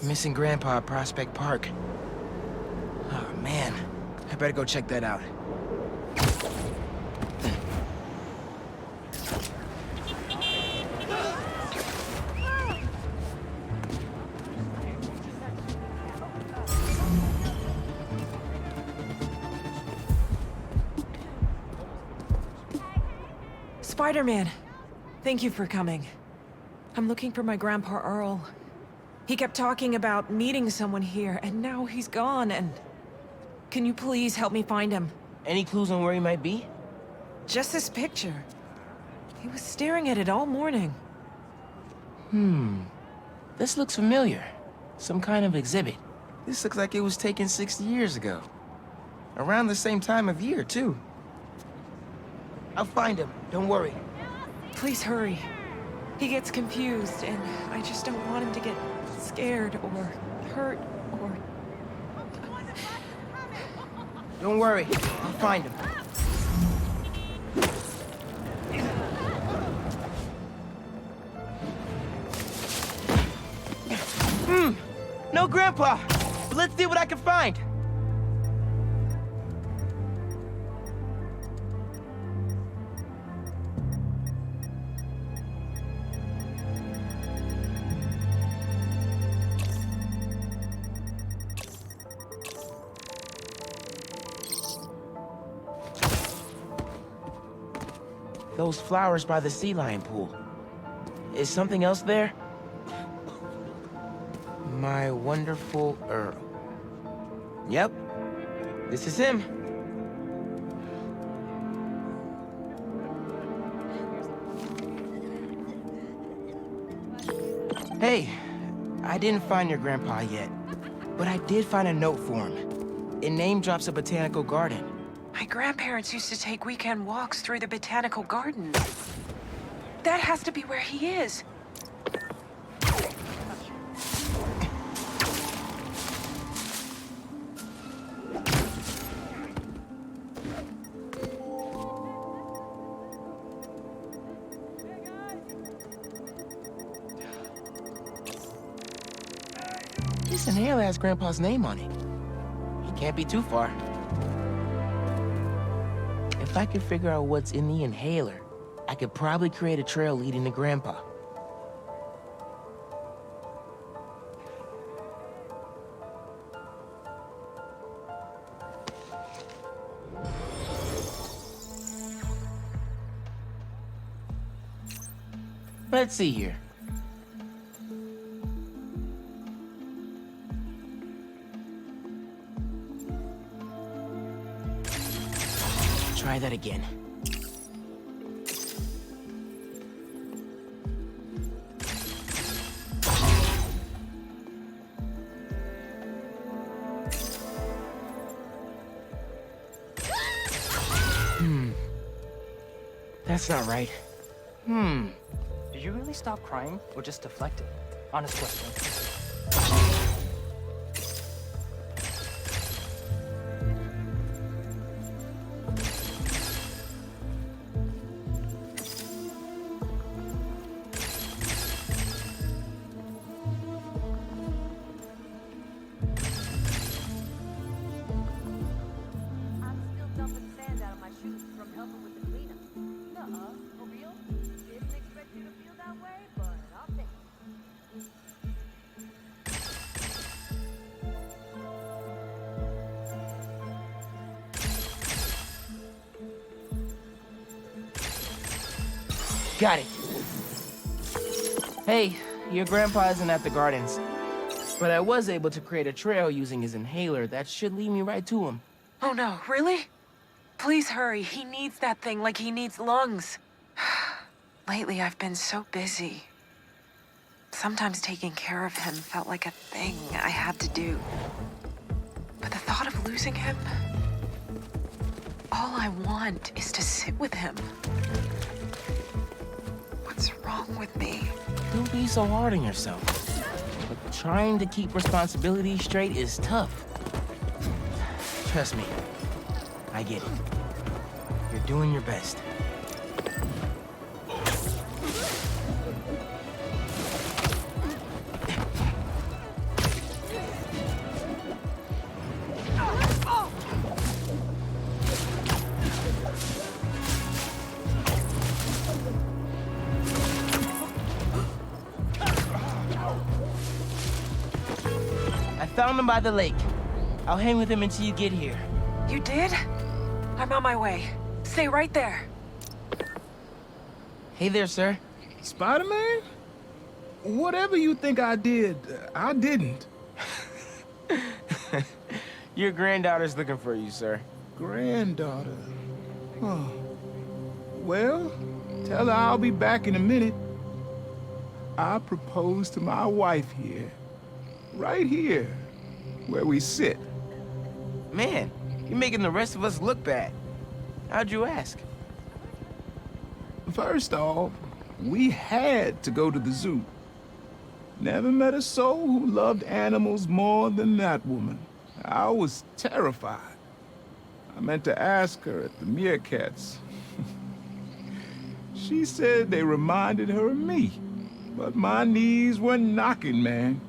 Missing Grandpa at Prospect Park. Oh, man. I better go check that out. Spiderman, thank you for coming. I'm looking for my Grandpa Earl. He kept talking about meeting someone here, and now he's gone, and... Can you please help me find him? Any clues on where he might be? Just this picture. He was staring at it all morning. This looks familiar. Some kind of exhibit. This looks like it was taken 60 years ago. Around the same time of year, too. I'll find him, don't worry. Please hurry. He gets confused, and I just don't want him to get scared or hurt or... Don't worry, I'll find him. No Grandpa! But let's see what I can find. Those flowers by the sea lion pool. Is something else there? My wonderful Earl. Yep, this is him. Hey, I didn't find your grandpa yet, but I did find a note for him. It name drops a botanical garden. My grandparents used to take weekend walks through the botanical gardens. That has to be where he is. This inhaler has Grandpa's name on it. He can't be too far. If I could figure out what's in the inhaler, I could probably create a trail leading to Grandpa. Let's see here. Try that again. That's not right. Did you really stop crying or just deflect it? Honest question. Got it. Hey, your grandpa isn't at the gardens, but I was able to create a trail using his inhaler that should lead me right to him. Oh no, really? Please hurry. He needs that thing like he needs lungs. Lately, I've been so busy. Sometimes taking care of him felt like a thing I had to do. But the thought of losing him... All I want is to sit with him. What's wrong with me? Don't be so hard on yourself. But trying to keep responsibilities straight is tough. Trust me, I get it. You're doing your best. found him by the lake. I'll hang with him until you get here. You did? I'm on my way. Stay right there. Hey there, sir. Spider-Man? Whatever you think I did, I didn't. Your granddaughter's looking for you, sir. Granddaughter. Oh. Well, tell her I'll be back in a minute. I proposed to my wife here. Right here, where we sit. Man, you're making the rest of us look bad. How'd you ask? First off, we had to go to the zoo. Never met a soul who loved animals more than that woman. I was terrified. I meant to ask her at the meerkats. She said they reminded her of me, but my knees were knocking, man.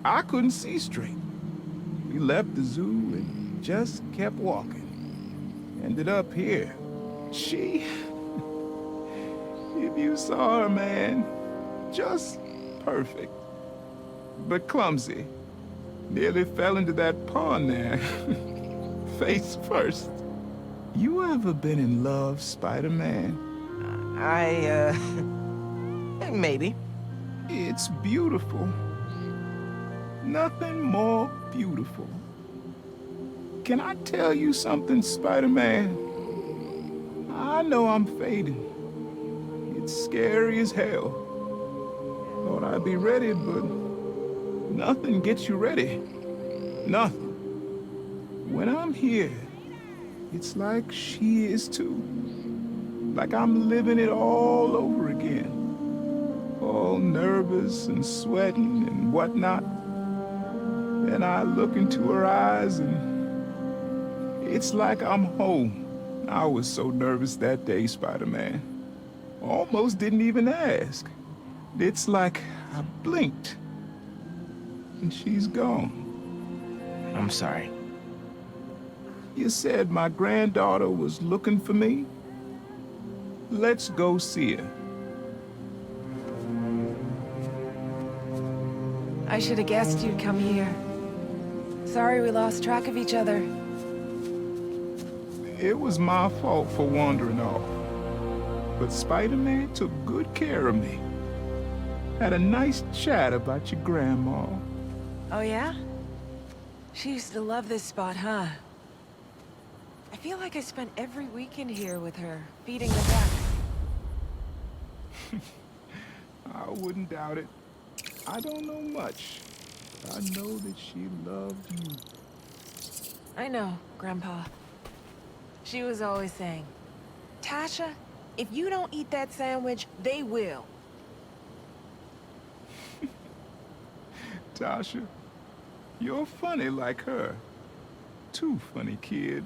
I couldn't see straight. We left the zoo and just kept walking. Ended up here. She... If you saw her, man, just perfect. But clumsy. Nearly fell into that pond there. Face first. You ever been in love, Spider-Man? Maybe. It's beautiful. Nothing more beautiful. Can I tell you something, Spider-Man? I know I'm fading. It's scary as hell. Thought I'd be ready, but nothing gets you ready. Nothing. When I'm here, it's like she is too. Like I'm living it all over again. All nervous and sweating and whatnot. Then I look into her eyes and it's like I'm home. I was so nervous that day, Spider-Man. Almost didn't even ask. It's like I blinked and she's gone. I'm sorry. You said my granddaughter was looking for me? Let's go see her. I should have guessed you'd come here. Sorry we lost track of each other. It was my fault for wandering off. But Spider-Man took good care of me. Had a nice chat about your grandma. Oh, yeah? She used to love this spot, huh? I feel like I spent every weekend here with her, feeding the duck. I wouldn't doubt it. I don't know much. I know that she loved you. I know, Grandpa. She was always saying, Tasha, if you don't eat that sandwich, they will. Tasha, you're funny like her. Too funny, kid.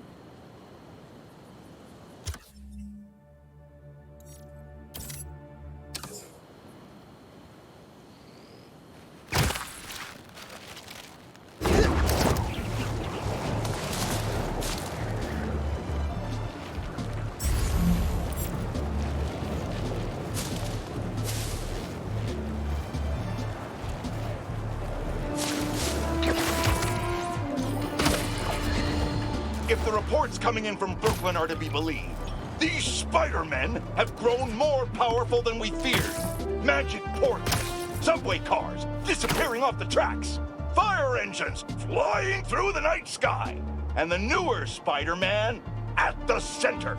If the reports coming in from Brooklyn are to be believed, these Spider-Men have grown more powerful than we feared. Magic portals, subway cars disappearing off the tracks, fire engines flying through the night sky, and the newer Spider-Man at the center.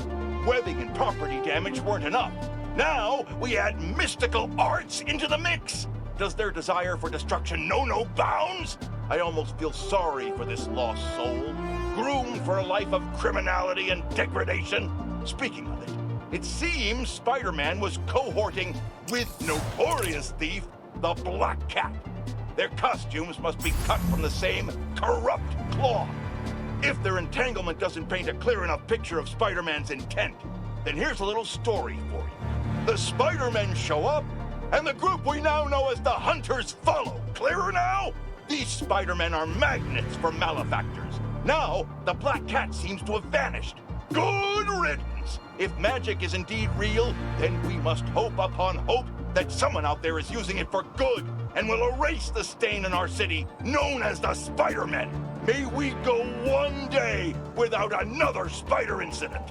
Webbing and property damage weren't enough. Now we add mystical arts into the mix. Does their desire for destruction know no bounds? I almost feel sorry for this lost soul, groomed for a life of criminality and degradation. Speaking of it, it seems Spider-Man was cohorting with notorious thief, the Black Cat. Their costumes must be cut from the same corrupt cloth. If their entanglement doesn't paint a clear enough picture of Spider-Man's intent, then here's a little story for you. The Spider-Men show up, and the group we now know as the Hunters follow. Clearer now? These Spider-Men are magnets for malefactors. Now, the Black Cat seems to have vanished. Good riddance! If magic is indeed real, then we must hope upon hope that someone out there is using it for good and will erase the stain in our city known as the Spider-Men. May we go one day without another spider incident.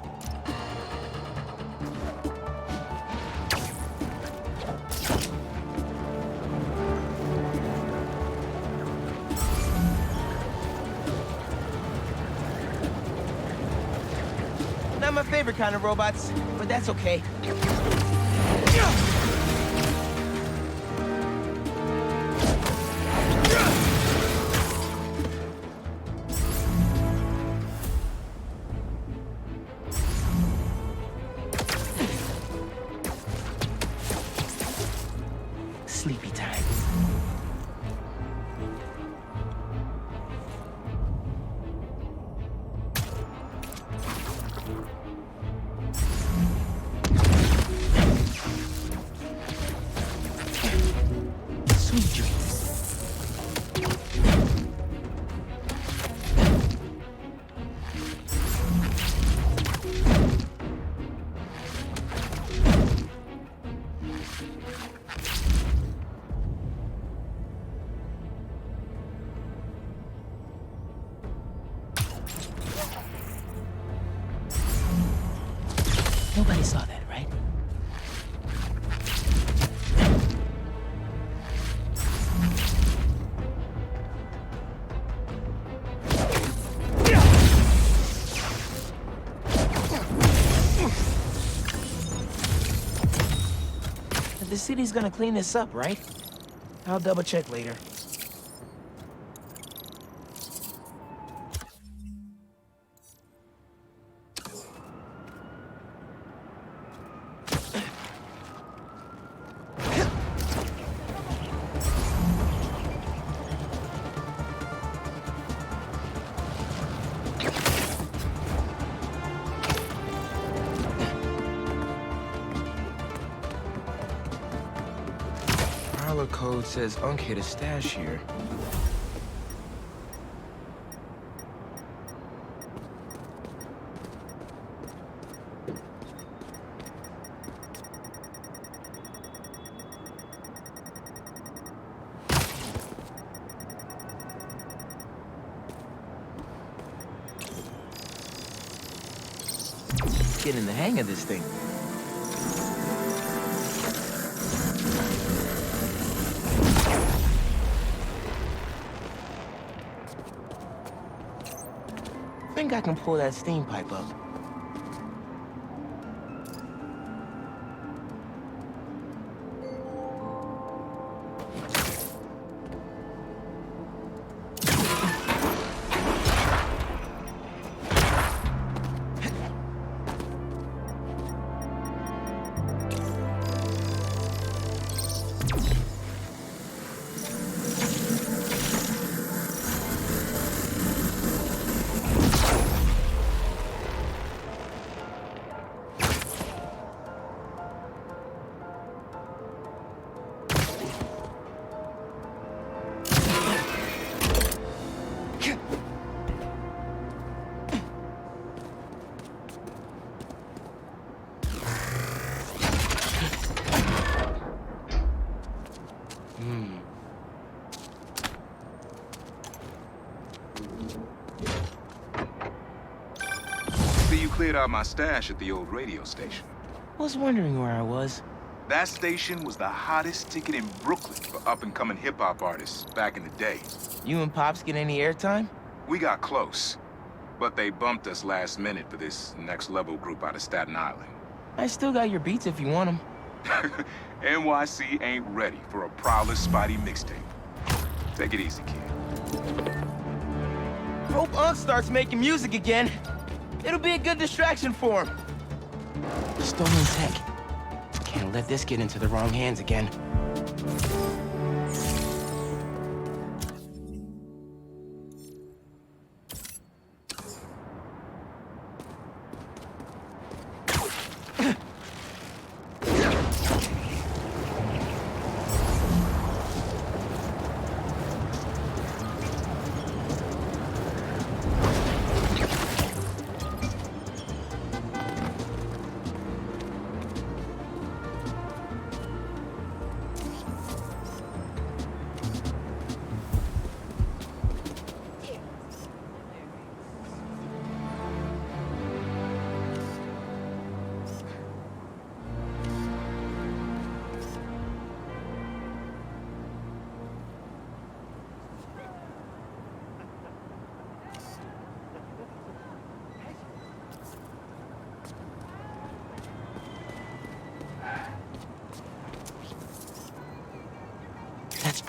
Not my favorite kind of robots, but that's okay. Sleepy time. Sweet dreams. Nobody saw that, right? The city's gonna clean this up, right? I'll double check later. Parlor code says Unc hid a stash here. Getting the hang of this thing. I think I can pull that steam pipe up. See, you cleared out my stash at the old radio station. Was wondering where I was. That station was the hottest ticket in Brooklyn for up-and-coming hip-hop artists back in the day. You and Pops get any airtime? We got close, but they bumped us last minute for this next-level group out of Staten Island. I still got your beats if you want them. NYC ain't ready for a Prowler Spidey mixtape. Take it easy, kid. Hope Unc starts making music again. It'll be a good distraction for him. Stolen tech. Can't let this get into the wrong hands again.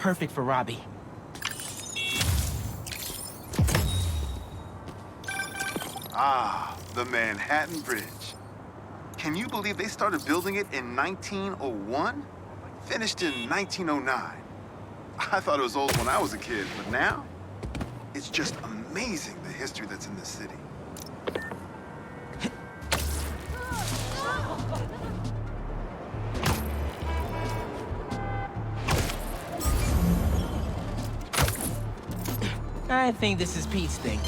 perfect for Robbie. Ah, the Manhattan Bridge. Can you believe they started building it in 1901? Finished in 1909. I thought it was old when I was a kid, but now, it's just amazing the history that's in this city. I think this is Pete's thing.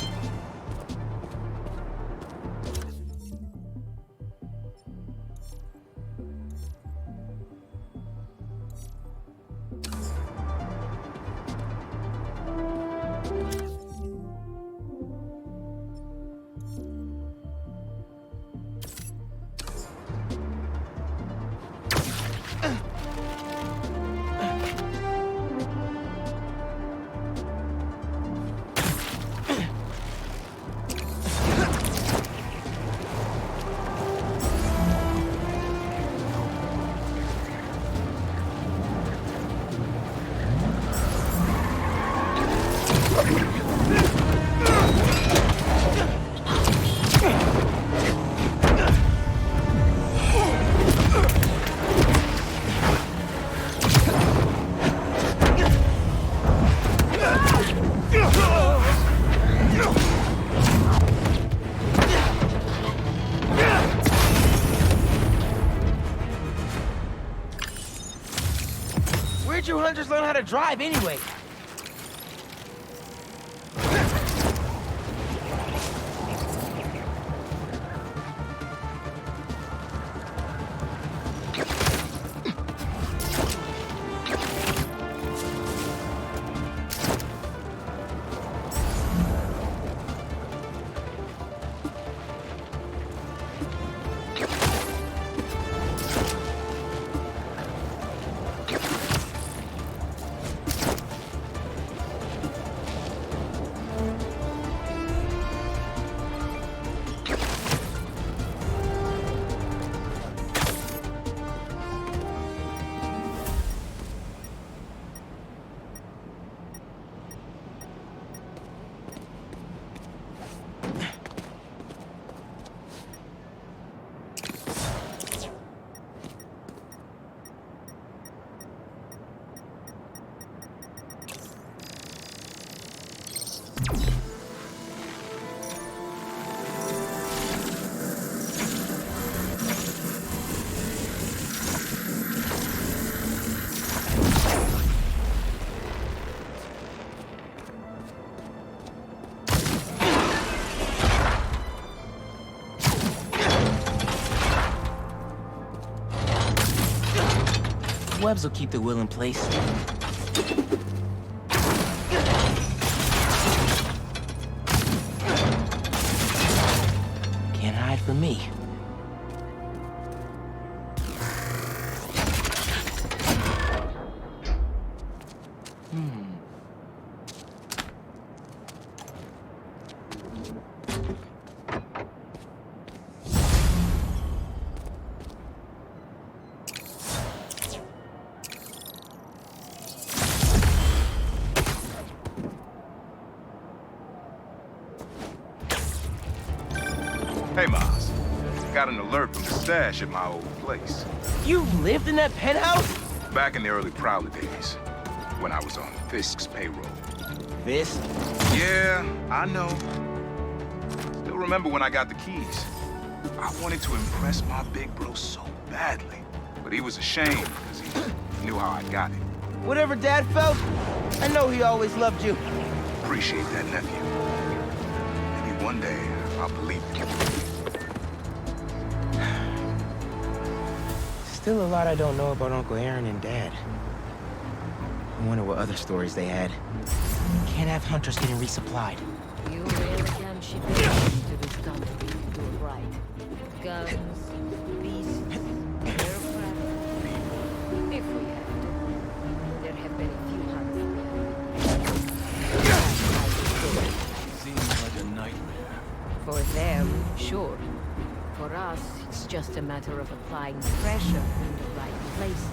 Where'd you hunters learn how to drive anyway? Webs will keep the wheel in place. Can't hide from me. Hey, Miles. Got an alert from the stash at my old place. You lived in that penthouse? Back in the early Prowler days, when I was on Fisk's payroll. This? Yeah, I know. Still remember when I got the keys. I wanted to impress my big bro so badly, but he was ashamed because he knew how I got it. Whatever Dad felt, I know he always loved you. Appreciate that, nephew. Maybe one day I'll believe it. Still a lot I don't know about Uncle Aaron and Dad. I wonder what other stories they had. Can't have hunters getting resupplied. You really can ship it to this country to do it right. Guns, beasts, aircraft. If we have to. There have been a few hunts. Seems like a nightmare. For them, sure. For us, it's just a matter of applying pressure in the right places.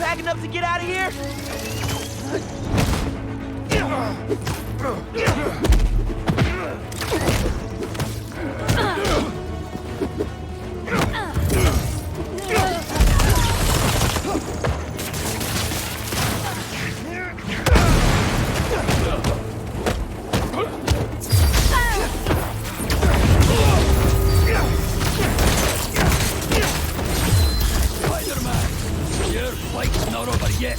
packing up to get out of here? Spider-Man! Your fight's not over yet.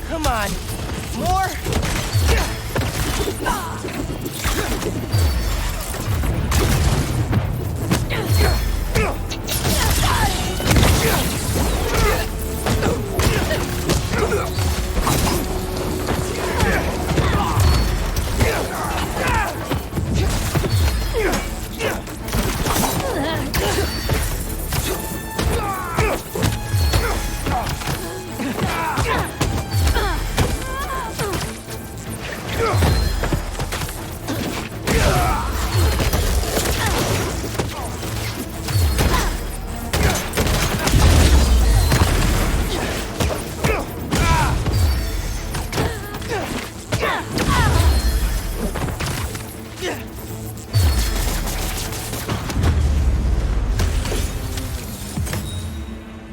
Come on. More?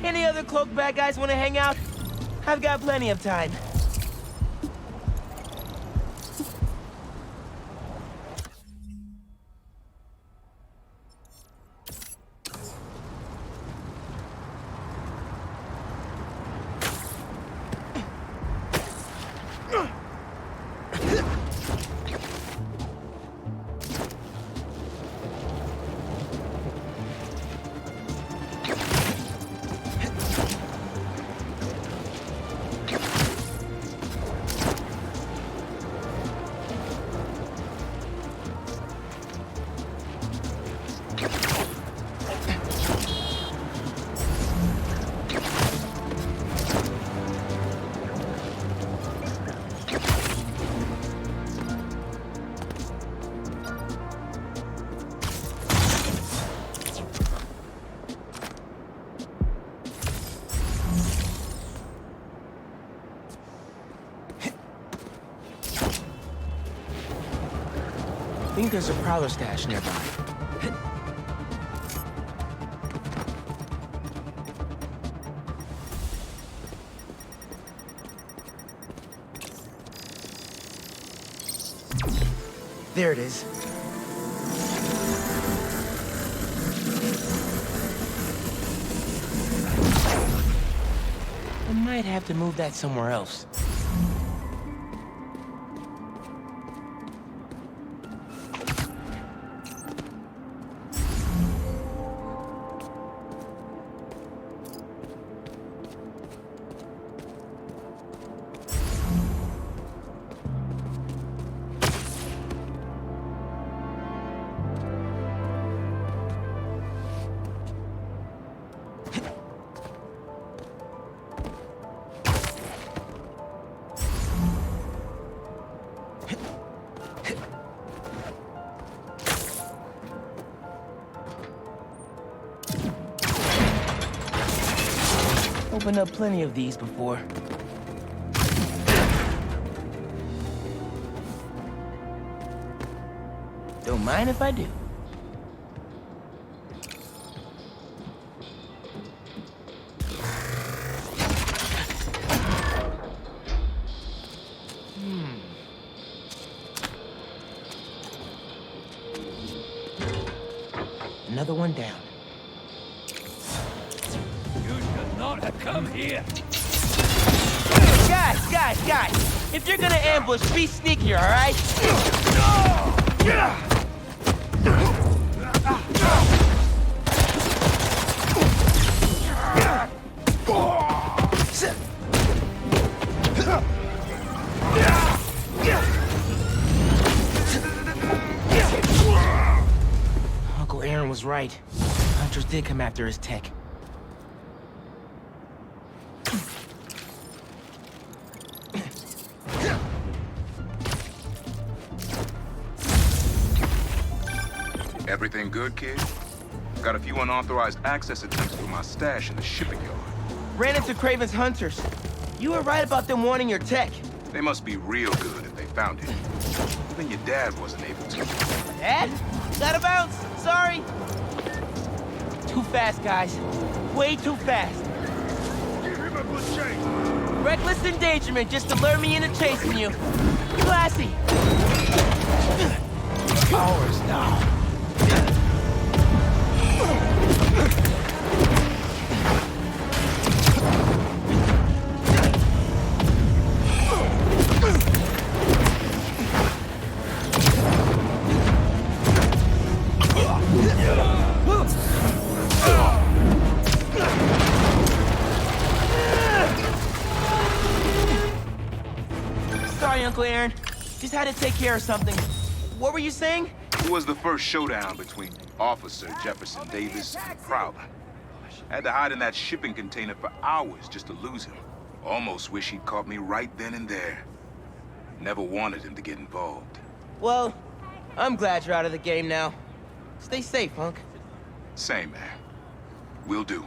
Any other cloak bad guys want to hang out? I've got plenty of time. I think there's a prowler stash nearby. There it is. I might have to move that somewhere else. Opened up plenty of these before. Don't mind if I do. Another one down. You should not have come here. Guys! If you're gonna ambush, be sneakier, all right? Uncle Aaron was right. Hunters did come after his tech. Everything good, kid? Got a few unauthorized access attempts to my stash in the shipping yard. Ran into Kraven's hunters. You were right about them wanting your tech. They must be real good if they found it. Even your dad wasn't able to. Dad? Gotta bounce. Sorry. Too fast, guys. Way too fast. Give him a good chase. Reckless endangerment just to lure me into chasing you. Classy. Ours now. Sorry, Uncle Aaron. Just had to take care of something. What were you saying? It was the first showdown between Officer Jefferson Davis and Prowler. I had to hide in that shipping container for hours just to lose him. Almost wish he'd caught me right then and there. Never wanted him to get involved. Well, I'm glad you're out of the game now. Stay safe, Hunk. Same, man. Will do.